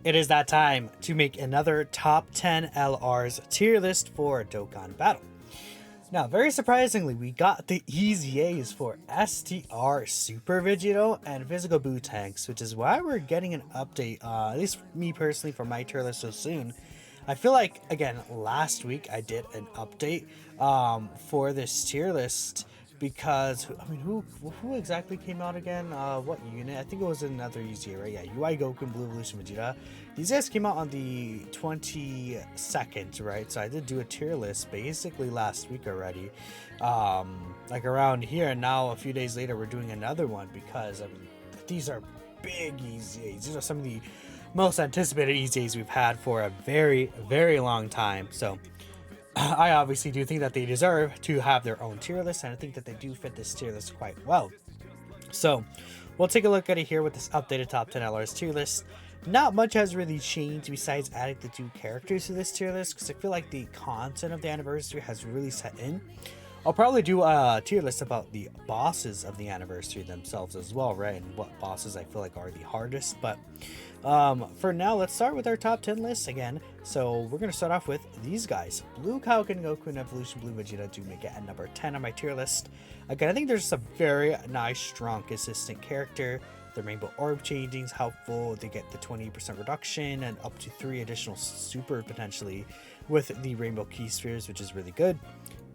It is that time to make another top 10 LRs tier list for Dokkan Battle. Now, very surprisingly, we got the EZAs for STR Super Vegito and Physical Boo Tanks, which is why we're getting an update, at least me personally, for my tier list so soon. I feel like, again, last week I did an update for this tier list because, I mean, who exactly came out again? What unit? I think it was another EZA, right? Yeah, UI Goku and Blue Evolution Vegeta. These guys came out on the 22nd, right? So I did do a tier list basically last week already, like around here. And now a few days later, we're doing another one because, I mean, these are big EZAs. These are some of the most anticipated EZAs we've had for a very, very long time. So I obviously do think that they deserve to have their own tier list, and I think that they do fit this tier list quite well. So we'll take a look at it here with this updated top 10 LRs tier list. Not much has really changed besides adding the 2 characters to this tier list, because I feel like the content of the anniversary has really set in. I'll probably do a tier list about the bosses of the anniversary themselves as well, right? And what bosses I feel like are the hardest. But for now, let's start with our top 10 lists again. So we're going to start off with these guys. Blue Kaioken Goku and Evolution Blue Vegeta do make it at number 10 on my tier list. Again, I think there's a very nice, strong, consistent character. The rainbow orb changing is helpful. They get the 20% reduction and up to 3 additional super potentially with the rainbow key spheres, which is really good.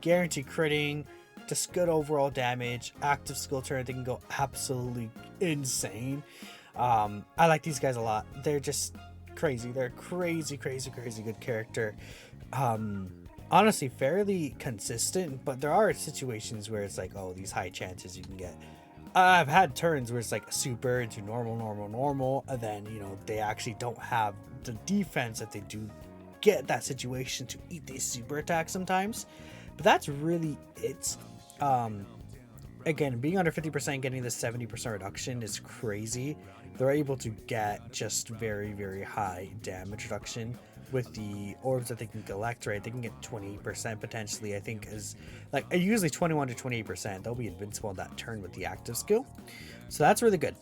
Guaranteed critting, just good overall damage, active skill turn, they can go absolutely insane. I like these guys a lot. They're just crazy. They're crazy good character. Honestly, fairly consistent, but there are situations where it's like, oh, these high chances you can get. I've had turns where it's like super into normal, and then, you know, they actually don't have the defense that they do get that situation to eat these super attacks sometimes. But that's really it. Again, being under 50%, getting the 70% reduction is crazy. They're able to get just very high damage reduction with the orbs that they can collect, right? They can get 20% potentially, I think, is like usually 21 to 28%. They'll be invincible in that turn with the active skill. So that's really good.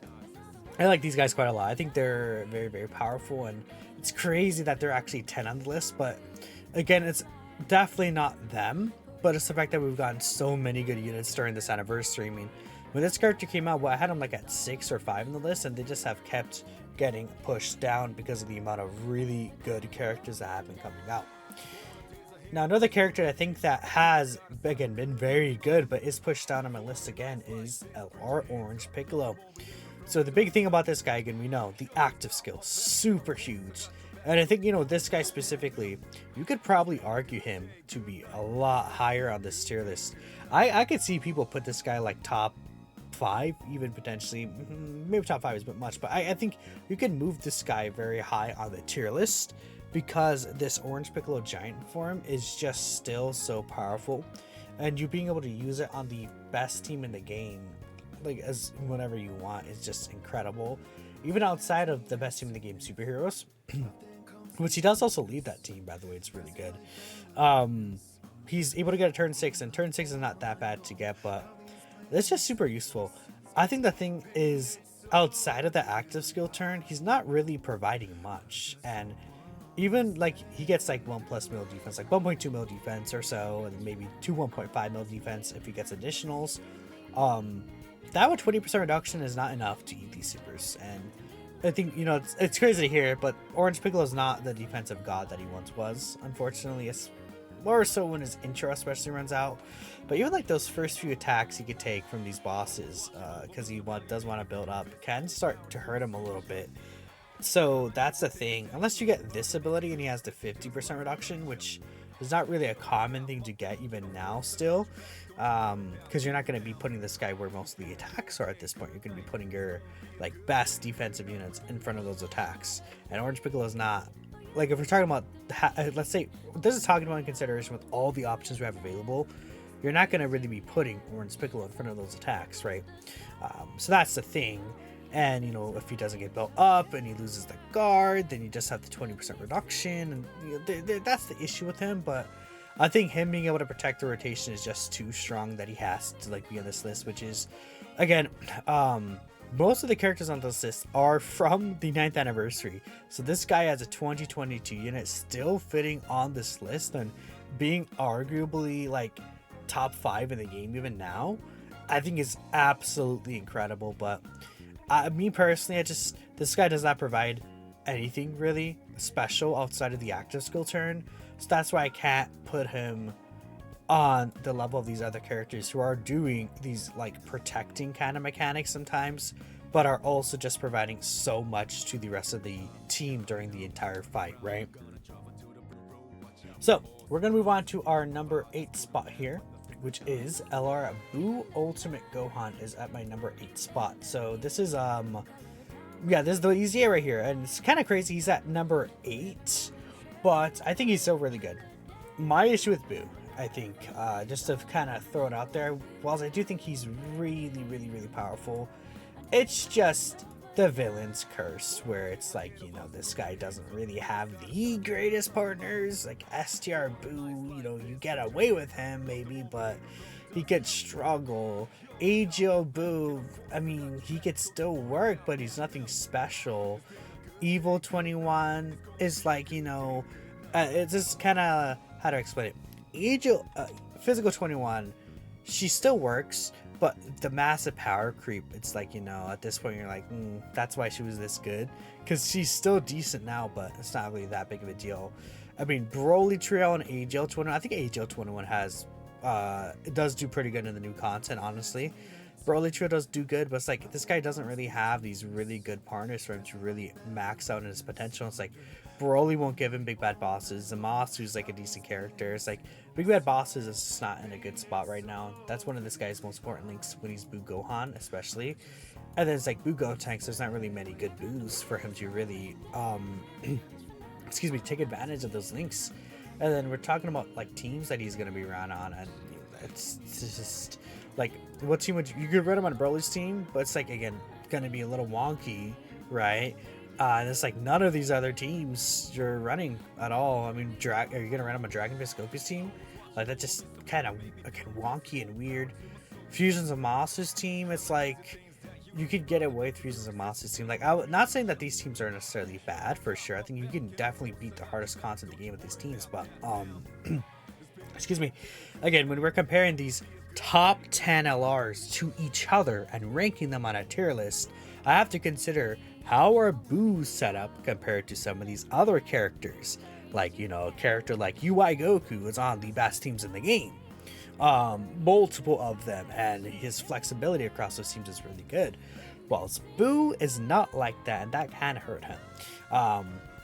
I like these guys quite a lot. I think they're very powerful, and it's crazy that they're actually 10 on the list. But again, it's definitely not them, but it's the fact that we've gotten so many good units during this anniversary. I mean, when this character came out, well, I had them like at 6 or 5 on the list, and they just have kept getting pushed down because of the amount of really good characters that have been coming out. Now, another character I think that has, again, been very good, but is pushed down on my list again is LR Orange Piccolo. So the big thing about this guy, again, we know the active skill, super huge. And I think, you know, this guy specifically, you could probably argue him to be a lot higher on this tier list. I could see people put this guy like top 5, even potentially. Maybe top 5 is a bit much, but I think you can move this guy very high on the tier list because this Orange Piccolo Giant form is just still so powerful. And you being able to use it on the best team in the game, like as whenever you want, is just incredible. Even outside of the best team in the game, superheroes. Which he does also lead that team, by the way. It's really good. He's able to get a turn 6, and turn 6 is not that bad to get, but it's just super useful. I think the thing is, outside of the active skill turn, he's not really providing much. And even like he gets like 1+ mil defense, like 1.2 mil defense or so, and maybe 1.5 mil defense if he gets additionals. That with 20% reduction is not enough to eat these supers. And I think, you know, it's crazy to hear, but Orange Piccolo is not the defensive god that he once was. Unfortunately, it's more so when his intro especially runs out. But even like those first few attacks he could take from these bosses, because he does want to build up, can start to hurt him a little bit. So that's the thing. Unless you get this ability and he has the 50% reduction, which is not really a common thing to get even now still. Because you're not going to be putting this guy where most of the attacks are at this point. You're going to be putting your like best defensive units in front of those attacks. And Orange Piccolo is not, like, if we're talking about, let's say, this is talking about in consideration with all the options we have available, you're not going to really be putting Orange Piccolo in front of those attacks, right? So that's the thing. And, you know, if he doesn't get built up and he loses the guard, then you just have the 20% reduction. And you know, that's the issue with him. But I think him being able to protect the rotation is just too strong that he has to like be on this list, which is, again, most of the characters on this list are from the 9th anniversary. So this guy has a 2022 unit still fitting on this list and being arguably like top 5 in the game even now, I think is absolutely incredible. But me personally, this guy does not provide anything really special outside of the active skill turn. So that's why I can't put him on the level of these other characters who are doing these like protecting kind of mechanics sometimes, but are also just providing so much to the rest of the team during the entire fight, right? So we're gonna move on to our number 8 spot here, which is LR Buu Ultimate Gohan is at my number 8 spot. So this is yeah, this is the EZA right here, and it's kind of crazy he's at number 8, but I think he's still really good. My issue with Buu, I think, just to kind of throw it out there, whilst I do think he's really powerful, it's just the villain's curse, where it's like, you know, this guy doesn't really have the greatest partners. Like STR Buu, you know, you get away with him maybe, but he could struggle. AGO Buu, I mean, he could still work, but he's nothing special. Evil 21 is like, you know, it's just kind of, how to explain it? Physical 21, she still works, but the massive power creep, it's like, you know, at this point you're like, that's why she was this good, because she's still decent now, but it's not really that big of a deal. I mean, Broly Trio and AGL 21, I think AGL 21 has it does do pretty good in the new content, honestly. Broly Trio does do good, but it's like this guy doesn't really have these really good partners for him to really max out his potential. It's like Broly won't give him Big Bad Bosses. Zamasu, who's like a decent character, it's like Big Bad Bosses is just not in a good spot right now. That's one of this guy's most important links when he's Buu Gohan, especially. And then it's like Buu Gotenks, there's not really many good Boos for him to really excuse me, take advantage of those links. And then we're talking about like teams that he's gonna be around on, and it's just like, what team would you could run him on Broly's team, but it's like, again, gonna be a little wonky, right? And it's like none of these other teams you're running at all. I mean, are you gonna run him on Dragon Biscopi's team? Like, that's just kind of, again, wonky and weird. Fusions of Moss's team, it's like you could get away with Fusions of Moss's team. Like, I'm not saying that these teams are necessarily bad, for sure. I think you can definitely beat the hardest cons in the game with these teams, but excuse me, again, when we're comparing these top 10 LRs to each other and ranking them on a tier list, I have to consider how are Buu's set up compared to some of these other characters. Like, you know, a character like UI Goku is on the best teams in the game, multiple of them, and his flexibility across those teams is really good. Whilst Buu is not like that, and that can hurt him.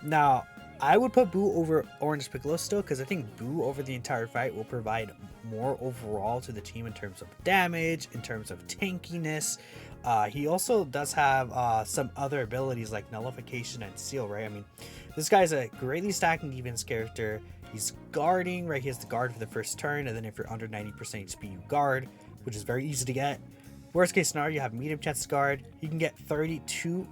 Now, I would put Buu over Orange Piccolo still, because I think Buu over the entire fight will provide more overall to the team in terms of damage, in terms of tankiness. He also does have some other abilities like Nullification and Seal, right? I mean, this guy's a greatly stacking defense character. He's guarding, right? He has the guard for the first turn, and then if you're under 90% HP, you guard, which is very easy to get. Worst case scenario, you have medium chance to guard. You can get 30 to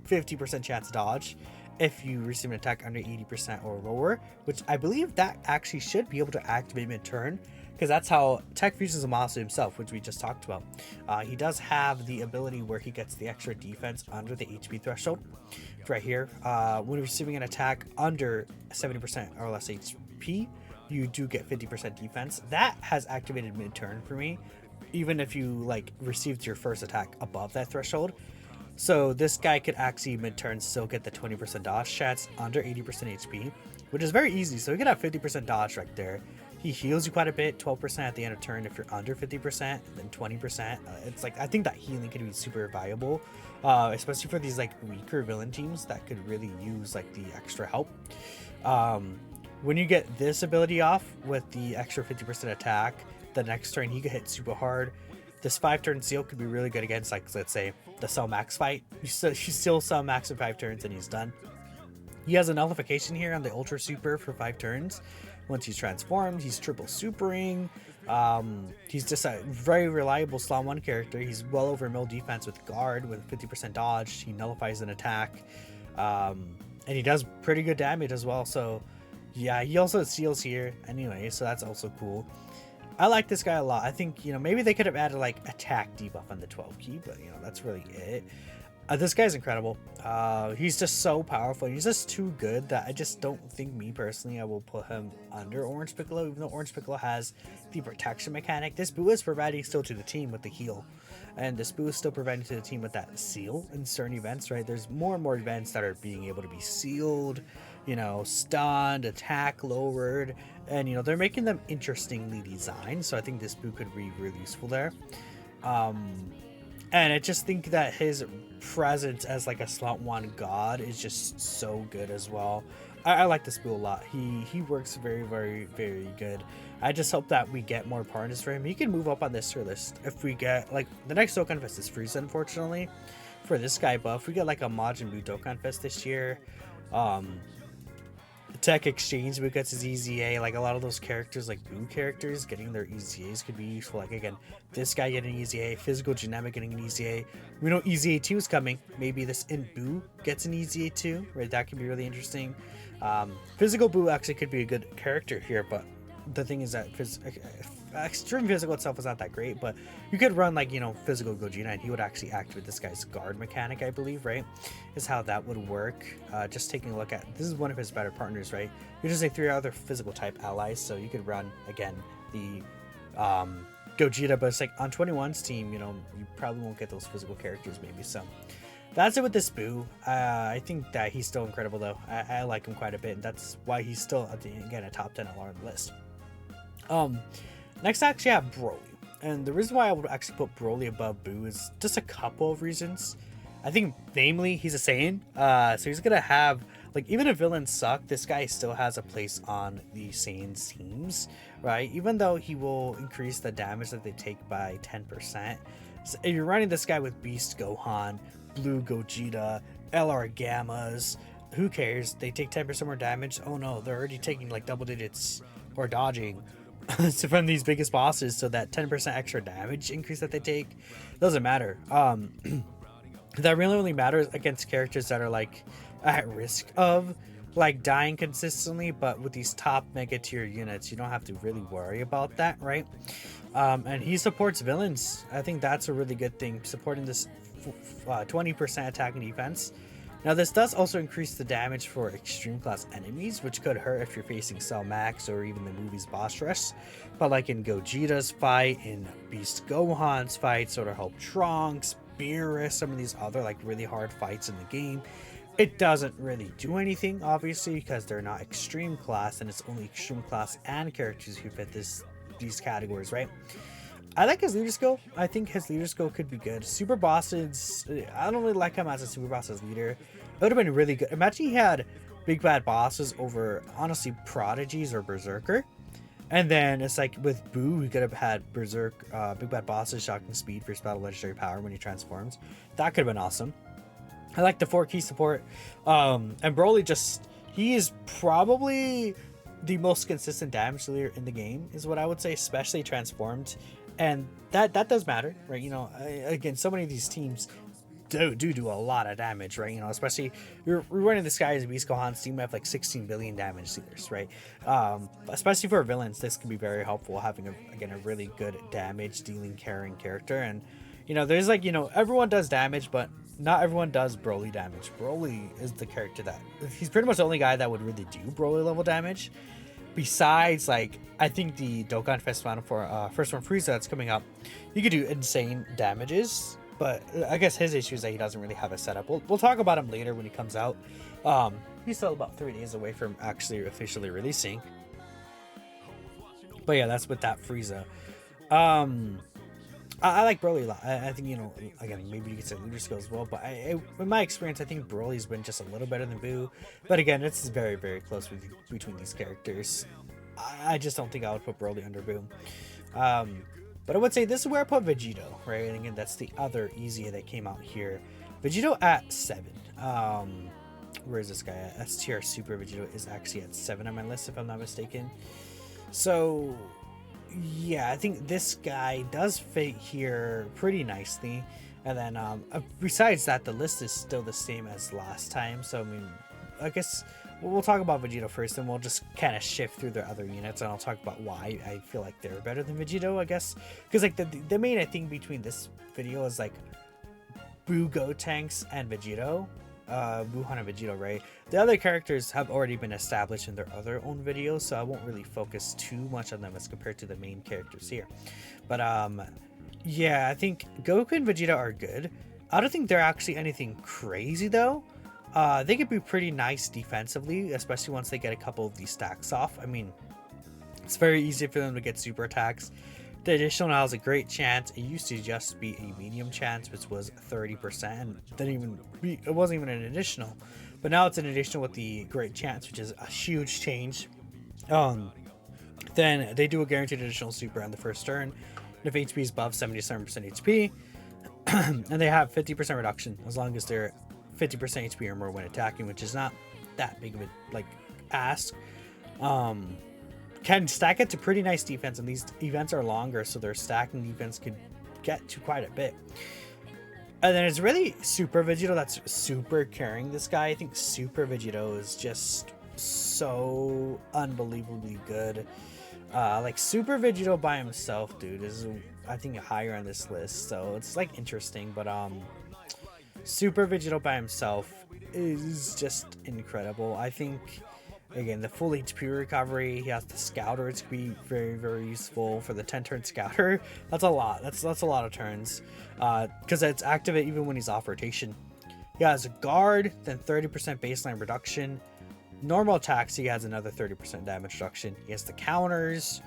50% chance to dodge if you receive an attack under 80% or lower, which I believe that actually should be able to activate mid-turn, because that's how Tech Fusions Zamasu himself, which we just talked about. He does have the ability where he gets the extra defense under the HP threshold. Right here, when receiving an attack under 70% or less HP, you do get 50% defense. That has activated mid-turn for me, even if you like received your first attack above that threshold. So this guy could actually mid-turn still get the 20% dodge chance under 80% HP, which is very easy. So you can have 50% dodge right there. He heals you quite a bit, 12% at the end of turn if you're under 50%, then 20%. It's like, I think that healing could be super valuable, especially for these like weaker villain teams that could really use like the extra help. When you get this ability off with the extra 50% attack, the next turn he could hit super hard. This 5-turn seal could be really good against, like, let's say, the Cell Max fight. You still Cell Max in 5 turns and he's done. He has a nullification here on the Ultra Super for 5 turns. Once he's transformed, he's triple supering. He's just a very reliable Slot 1 character. He's well over mill defense with guard with 50% dodge. He nullifies an attack. And he does pretty good damage as well. So, yeah, he also seals here anyway, so that's also cool. I like this guy a lot. I think, maybe they could have added like attack debuff on the 12 key, but that's really it. This guy's incredible. He's just so powerful. He's just too good that I just don't think, me personally, I will put him under Orange Piccolo, even though Orange Piccolo has the protection mechanic. This Buu is providing still to the team with the heal, and this Buu is still providing to the team with that seal in certain events, right? There's more and more events that are being able to be sealed, stunned, attack lowered, and they're making them interestingly designed. So I think this Buu could be really useful there. And I just think that his presence as like a slot 1 god is just so good as well. I like this Buu a lot. He works very, very, very good. I just hope that we get more partners for him. He can move up on this tier list if we get, like, the next Dokkan Fest is Frieza, unfortunately, for this guy, but if we get like a Majin Buu Dokkan Fest this year, Tech Exchange because his EZA, like a lot of those characters, like Buu characters, getting their EZAs could be useful. Like, again, this guy getting an EZA, Physical Genetic getting an EZA. We know EZA 2 is coming. Maybe this in Buu gets an EZA 2, right? That could be really interesting. Physical Buu actually could be a good character here, but the thing is that Extreme Physical itself is not that great, but you could run like, Physical Gogeta and he would actually activate this guy's guard mechanic, I believe, right? Is how that would work. Just taking a look at, this is one of his better partners, right? You just say 3 other physical type allies, so you could run, again, the Gogeta, but it's like on 21's team, you probably won't get those physical characters maybe, so that's it with this Buu. I think that he's still incredible though. I like him quite a bit, and that's why he's still, again, a top 10 LR on the list. Next, I actually have Broly. And the reason why I would actually put Broly above Buu is just a couple of reasons. I think, namely, he's a Saiyan. So he's going to have, like, even if villains suck, this guy still has a place on the Saiyan's teams, right? Even though he will increase the damage that they take by 10%. So if you're running this guy with Beast Gohan, Blue Gogeta, LR Gammas, who cares? They take 10% more damage. Oh no, they're already taking like double digits or dodging so from these biggest bosses, so that 10% extra damage increase that they take doesn't matter. That really only matters against characters that are like at risk of like dying consistently, but with these top mega tier units you don't have to really worry about that, right? And he supports villains. I think that's a really good thing, supporting this 20% attack and defense. Now this does also increase the damage for extreme class enemies, which could hurt if you're facing Cell Max or even the movie's boss rush. But like in Gogeta's fight, in Beast Gohan's fight, sort of help Trunks, Beerus, some of these other like really hard fights in the game, it doesn't really do anything, obviously, because they're not extreme class, and it's only extreme class and characters who fit these categories, right? I like his leader skill. I think his leader skill could be good. Super bosses, I don't really like him as a super boss as leader. It would have been really good. Imagine he had big bad bosses over, honestly, Prodigies or Berserker. And then it's like with Buu, he could have had Berserk, big bad bosses, shocking speed, first battle, legendary power when he transforms. That could have been awesome. I like the 4 key support. And Broly he is probably the most consistent damage leader in the game, is what I would say, especially transformed. And that does matter, right? Again, so many of these teams do a lot of damage, right? Especially we're running this guy as Beast Gohan's team. We have like 16 billion damage dealers, right? Especially for villains, this can be very helpful, having a really good damage dealing carrying character. And there's like, everyone does damage, but not everyone does Broly damage. Broly is the character that, he's pretty much the only guy that would really do Broly level damage. Besides, like, I think the Dokkan Fest final for first one Frieza that's coming up, you could do insane damages, but I guess his issue is that he doesn't really have a setup. We'll talk about him later when he comes out. He's still about 3 days away from actually officially releasing. But yeah, that's with that Frieza. I like Broly a lot. I think, again, maybe you could say leader skill as well, but in my experience, I think Broly's been just a little better than Buu. But again, it's very, very close between these characters. I just don't think I would put Broly under Buu. But I would say this is where I put Vegito, right? And again, that's the other EZA that came out here. Vegito at 7. Where is this guy at? STR Super Vegito is actually at 7 on my list, if I'm not mistaken. So yeah, I think this guy does fit here pretty nicely. And then besides that, the list is still the same as last time. So I mean, I guess we'll talk about Vegito first, and we'll just kind of shift through their other units, and I'll talk about why I feel like they're better than Vegito, I guess. Because like the main thing between this video is like Buu Gotenks and Vegito, Buuhan and Vegito, right? The other characters have already been established in their other own videos, so I won't really focus too much on them as compared to the main characters here. But yeah, I think Goku and Vegeta are good. I don't think they're actually anything crazy though. They could be pretty nice defensively, especially once they get a couple of these stacks off. I mean, it's very easy for them to get super attacks. The additional now has a great chance. It used to just be a medium chance, which was 30%. And it wasn't even an additional, but now it's an additional with the great chance, which is a huge change. Then they do a guaranteed additional super on the first turn. If HP is above 77% HP, and they have 50% reduction as long as they're 50% HP or more when attacking, which is not that big of a like ask. Can stack it to pretty nice defense, and these events are longer, so their stacking defense could get to quite a bit. And then it's really Super Vegito that's super carrying this guy. I think Super Vegito is just so unbelievably good. Like Super Vegito by himself, dude, is I think higher on this list, so it's like interesting. But Super Vegito by himself is just incredible. I think again the full HP recovery. He has the Scouter. It's gonna be very useful for the 10-turn Scouter. That's a lot. That's a lot of turns. Because it's active even when he's off rotation. He has a guard, then 30% baseline reduction. Normal attacks, he has another 30% damage reduction. He has the counters.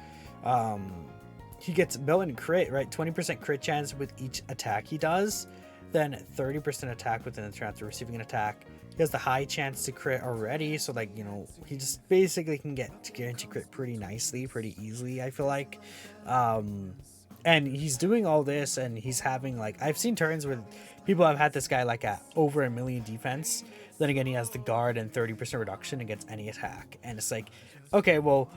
He gets built-in crit, right? 20% crit chance with each attack he does. Then 30% attack within the turn after receiving an attack. He has the high chance to crit already. So, like, you know, he just basically can get to guarantee crit pretty nicely, pretty easily, I feel like. And he's doing all this, and he's having, like, I've seen turns where people have had this guy, like, at over 1 million defense. Then again, he has the guard and 30% reduction against any attack. And it's like, okay, well,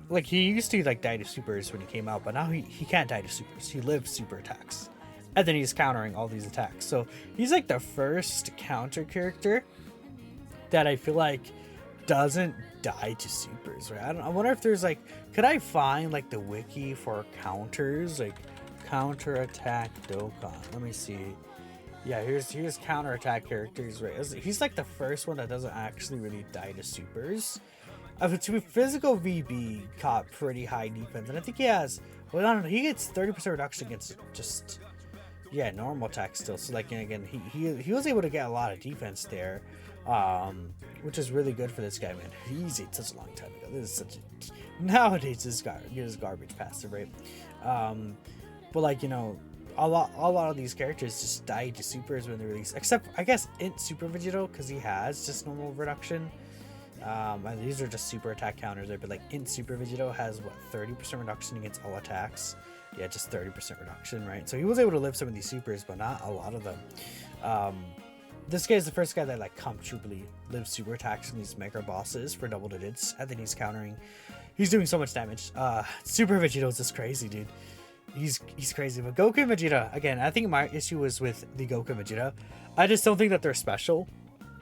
like, he used to, like, die to supers when he came out, but now he can't die to supers. He lives super attacks. And then he's countering all these attacks. So he's, like, the first counter character that I feel like doesn't die to supers, right? I wonder if there's, like, could I find, like, the wiki for counters? Like, counter attack Dokkan. Let me see. Yeah, here's counter attack characters, right? He's like the first one that doesn't actually really die to supers. To physical VB caught pretty high defense, and I think he has. Well, I don't know. He gets 30% reduction against just normal attack still. So like again, he was able to get a lot of defense there, which is really good for this guy, man. He's ate such a long time ago. This is such a nowadays this guy is garbage passive, right? But like a lot of these characters just die to supers when they release, except I guess Int Super Vegito, because he has just normal reduction. And these are just super attack counters there, but like Int Super Vegito has what 30% reduction against all attacks. Yeah, just 30% reduction, right? So he was able to live some of these supers, but not a lot of them. This guy is the first guy that like comfortably lives super attacks in these mega bosses for double digits, and then he's countering. He's doing so much damage. Super Vegito is just crazy, dude. He's crazy. But Goku and Vegeta, again, I think my issue was with the Goku and Vegeta. I just don't think that they're special.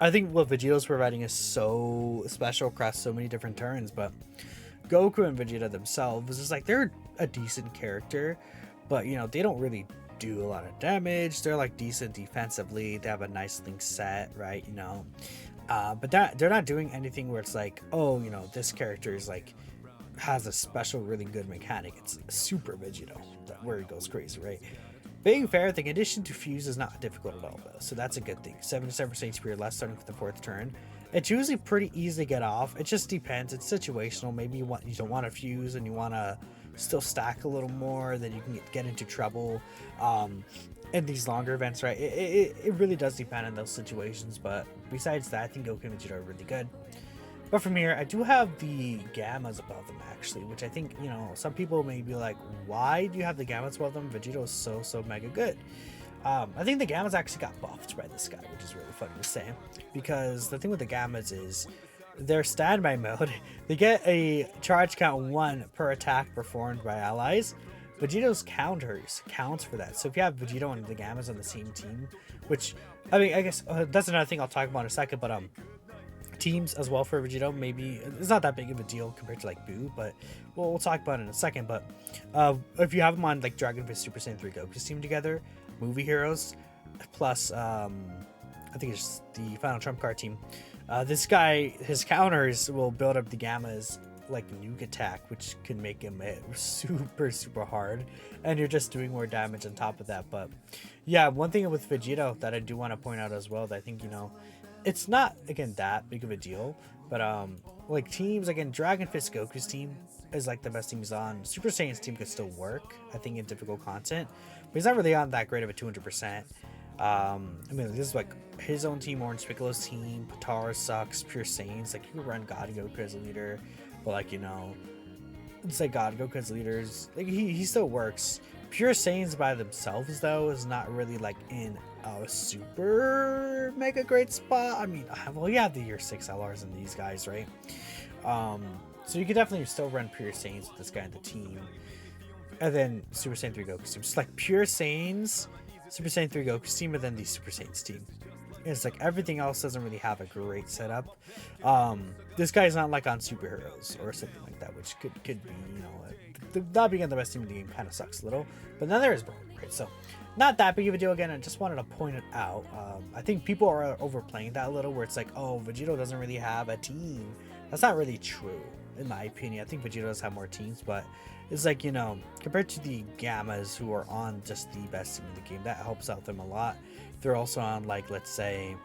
I think what Vegito's providing is so special across so many different turns, but Goku and Vegeta themselves is like they're a decent character, but they don't really do a lot of damage. They're like decent defensively. They have a nice link set, right? But they're not doing anything where it's like, oh, this character is like has a special really good mechanic. It's Super Vegito where he goes crazy, right? Being fair, the condition to fuse is not difficult at all though, so that's a good thing. 77% HP or less starting with the 4th turn. It's usually pretty easy to get off. It just depends. It's situational. Maybe you don't want to fuse and you want to still stack a little more, then you can get into trouble in these longer events, right? It really does depend on those situations, but besides that, I think Goku and Vegeta are really good. But from here, I do have the Gammas above them, actually, which I think, some people may be like, why do you have the Gammas above them? Vegito is so mega good. I think the Gammas actually got buffed by this guy, which is really funny to say. Because the thing with the Gammas is their standby mode, they get a charge count 1 per attack performed by allies. Vegito's counters counts for that. So if you have Vegito and the Gammas on the same team, which, I mean, I guess that's another thing I'll talk about in a second, but teams as well for Vegito. Maybe it's not that big of a deal compared to like Boo, but we'll talk about it in a second. But if you have them on like Dragon Fist Super Saiyan 3 Goku's team together, movie heroes, plus I think it's the Final Trump Card team. This guy, his counters will build up the Gamma's like nuke attack, which can make him hit super hard, and you're just doing more damage on top of that. But yeah, one thing with Vegito that I do want to point out as well, that I think, you know, it's not again that big of a deal, but like teams, again, Dragon Fist Goku's team is like the best team he's on. Super Saiyan's team could still work, I think, in difficult content, but he's not really on that great of a 200%. I mean, this is like his own team, Orange Piccolo's team. Patara sucks. Pure Saiyans, like, you can run God Goku as a leader, but like, you know, it's like God Goku as leaders, like he still works. Pure Saiyans by themselves though is not really like in a super mega great spot. I mean, well, you have the year 6 LRs in these guys, right? So you could definitely still run Pure Saiyans with this guy in the team, and then Super Saiyan 3 Goku's team. Just like Pure Saiyans, Super Saiyan 3 Goku's team, and then the Super Saiyans team. It's like everything else doesn't really have a great setup. This guy's not like on superheroes or something like that, which could be, you know, not being on the best team in the game kind of sucks a little. But then there is Broly, right? So not that big of a deal. Again, I just wanted to point it out. I think people are overplaying that a little, where it's like, oh, Vegito doesn't really have a team. That's not really true, in my opinion. I think Vegito does have more teams, but it's like, you know, compared to the Gammas who are on just the best team in the game, that helps out them a lot. They're also on, like, let's say,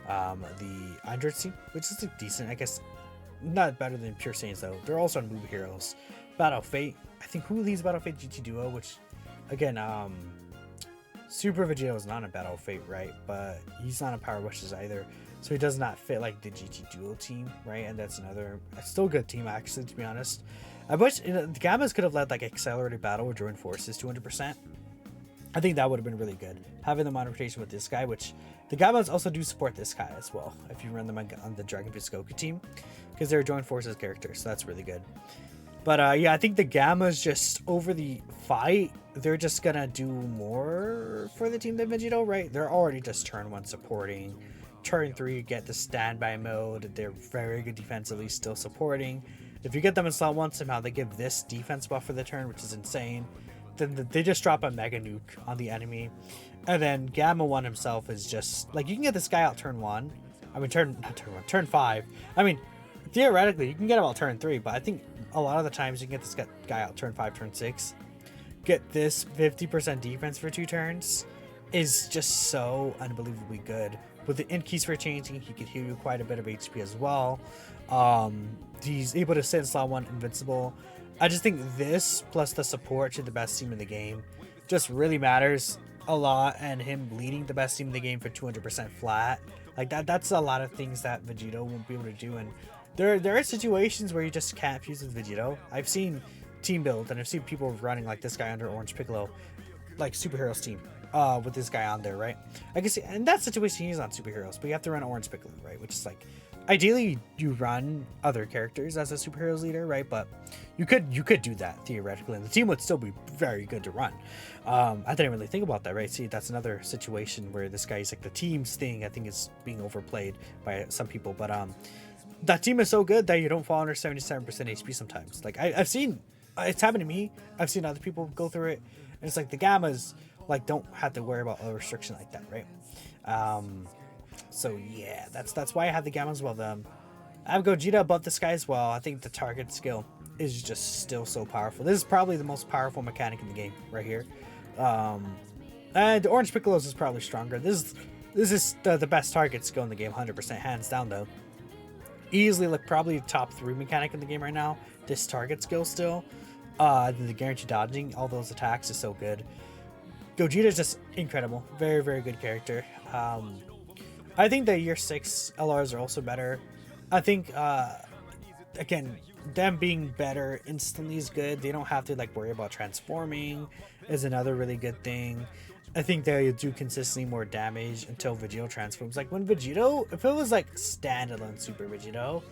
the Android team, which is like decent, I guess. Not better than Pure Saiyans though. They're also on movie heroes. Battle Fate, I think, who leads Battle Fate? GT Duo, which again, Super Vegito is not a Battle Fate, right? But he's not a Power Wishes either, so he does not fit like the GT Duo team, right? And that's another still good team, actually, to be honest. I wish, you know, the Gammas could have led like Accelerated Battle with Joint Forces 200%. I think that would have been really good, having them on rotation with this guy, which the Gammas also do support this guy as well if you run them on the Dragon Fist Goku team, because they're Joint Forces characters, so that's really good. But yeah, I think the Gammas just over the fight, they're just gonna do more for the team than Vegito, right? They're already just turn 1 supporting. Turn 3, get the standby mode. They're very good defensively, still supporting. If you get them in slot 1 somehow, they give this defense buff for the turn, which is insane. Then they just drop a mega nuke on the enemy, and then Gamma 1 himself is just like, you can get this guy out turn 1. I mean, turn 5. I mean, theoretically you can get him out turn 3, but I think a lot of the times you can get this guy out turn 5, turn 6. Get this 50% defense for 2 turns is just so unbelievably good. With the int keys for changing, he could heal you quite a bit of HP as well. He's able to sit in slot 1 invincible. I just think this, plus the support to the best team in the game, just really matters a lot, and him leading the best team in the game for 200% flat, like that's a lot of things that Vegito won't be able to do. And there are situations where you just can't fuse with Vegito. I've seen team build, and I've seen people running like this guy under Orange Piccolo, like Superheroes team, with this guy on there, right? I guess in that situation he's on Superheroes, but you have to run Orange Piccolo, right? Which is like, ideally you run other characters as a Superheroes leader, right? But you could do that theoretically, and the team would still be very good to run. I didn't really think about that, right? See, that's another situation where this guy's like, the team's thing, I think, is being overplayed by some people. But that team is so good that you don't fall under 77% HP sometimes. Like I've seen, it's happened to me. I've seen other people go through it, and it's like the Gammas like don't have to worry about a restriction like that, right? So yeah, that's why I have the Gammas above them. I have Gogeta above this guy as well. I think the target skill is just still so powerful. This is probably the most powerful mechanic in the game right here. And Orange Piccolo's is probably stronger. This is the best target skill in the game, 100%, hands down though. Easily, like, probably top 3 mechanic in the game right now. This target skill still. The guaranteed dodging all those attacks is so good. Gogeta is just incredible. Very, very good character. I think the year 6 LRs are also better. I think, again, them being better instantly is good. They don't have to like worry about transforming is another really good thing. I think they do consistently more damage until Vegito transforms. Like when Vegito, if it was like standalone Super Vegito,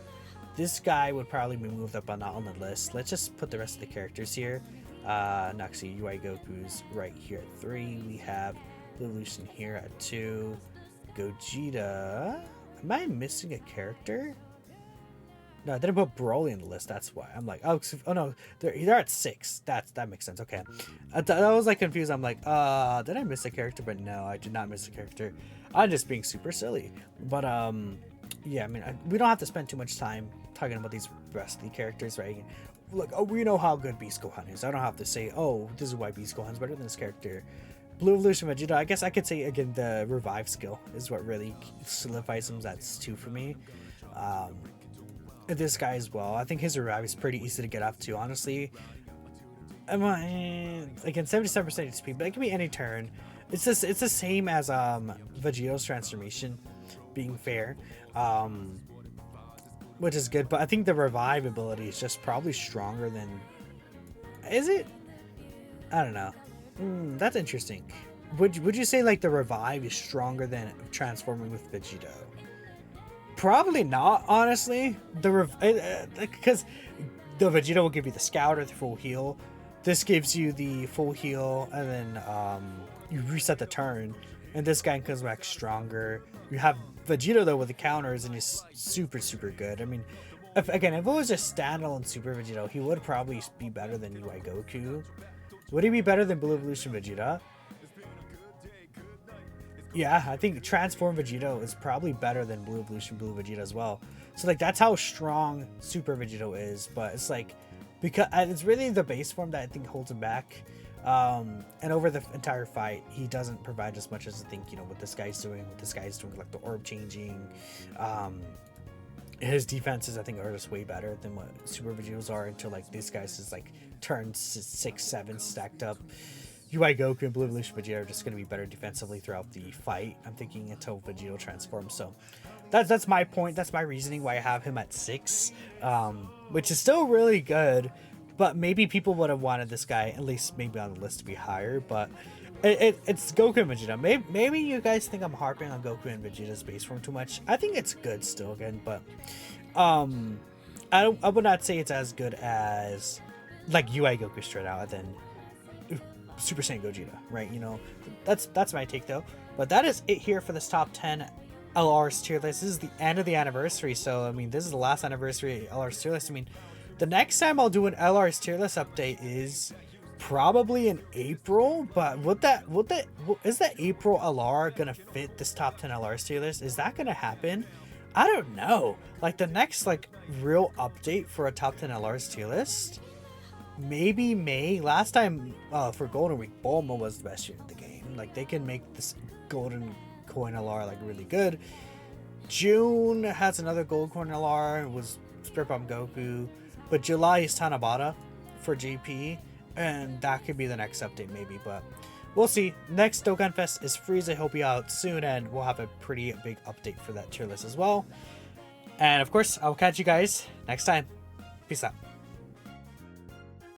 this guy would probably be moved up on the list. Let's just put the rest of the characters here. Noxie UI Goku's right here at 3. We have Levolution here at 2. Gogeta Am I missing a character? No, I didn't put Broly in the list. That's why I'm like, oh no, they're at 6. That makes sense. Okay, I was like confused. I'm like, did I miss a character? But no, I did not miss a character. I'm just being super silly. But yeah, I mean, we don't have to spend too much time talking about these rest of the characters, right? Look, oh, we know how good Beast Gohan is. I don't have to say, oh, this is why Beast Gohan's better than this character. Blue Evolution Vegeta, I guess I could say again the revive skill is what really solidifies him. That's 2 for me. This guy as well. I think his revive is pretty easy to get up to, honestly. Again, 77% HP, but it can be any turn. It's the same as Vegito's transformation, being fair, which is good. But I think the revive ability is just probably stronger than. Is it? I don't know. That's interesting. Would you say like the revive is stronger than transforming with Vegito? Probably not, honestly. Because the Vegito will give you the scout or the full heal. This gives you the full heal, and then you reset the turn, and this guy comes back stronger. You have Vegito though with the counters, and he's super good. I mean, if it was just standalone Super Vegito, he would probably be better than UI Goku. Would he be better than Blue Evolution Vegeta? Yeah, I think Transform Vegito is probably better than Blue Evolution Blue Vegeta as well. So like that's how strong Super Vegito is, but it's like because it's really the base form that I think holds him back. And over the entire fight, he doesn't provide as much as I think, what this guy's doing. Like the orb changing. His defenses I think are just way better than what Super Vegitos are until like these guys is like turn 6, 7 stacked up. UI Goku and Blue Evolution Vegeta are just going to be better defensively throughout the fight, I'm thinking, until Vegito transforms. So that's my point. That's my reasoning why I have him at 6, which is still really good. But maybe people would have wanted this guy, at least maybe on the list, to be higher. But it's Goku and Vegeta. Maybe you guys think I'm harping on Goku and Vegeta's base form too much. I think it's good still again, but I would not say it's as good as like UI Goku straight out and then Super Saiyan Gogeta, right? That's my take though. But that is it here for this top 10 LR's tier list. This is the end of the anniversary, so I mean this is the last anniversary LR's tier list. I mean the next time I'll do an LR's tier list update is probably in April, but is that April LR gonna fit this top 10 LR's tier list? Is that gonna happen? I don't know. Like the next like real update for a top 10 LR's tier list, maybe May. Last time for Golden Week, Bulma was the best year in the game. Like they can make this Golden Coin LR like really good. June has another Gold Coin LR. It was Spirit Bomb Goku, but July is Tanabata for JP, and that could be the next update maybe. But we'll see. Next Dokkan Fest is Frieza. He'll be out soon, and we'll have a pretty big update for that tier list as well. And of course, I'll catch you guys next time. Peace out.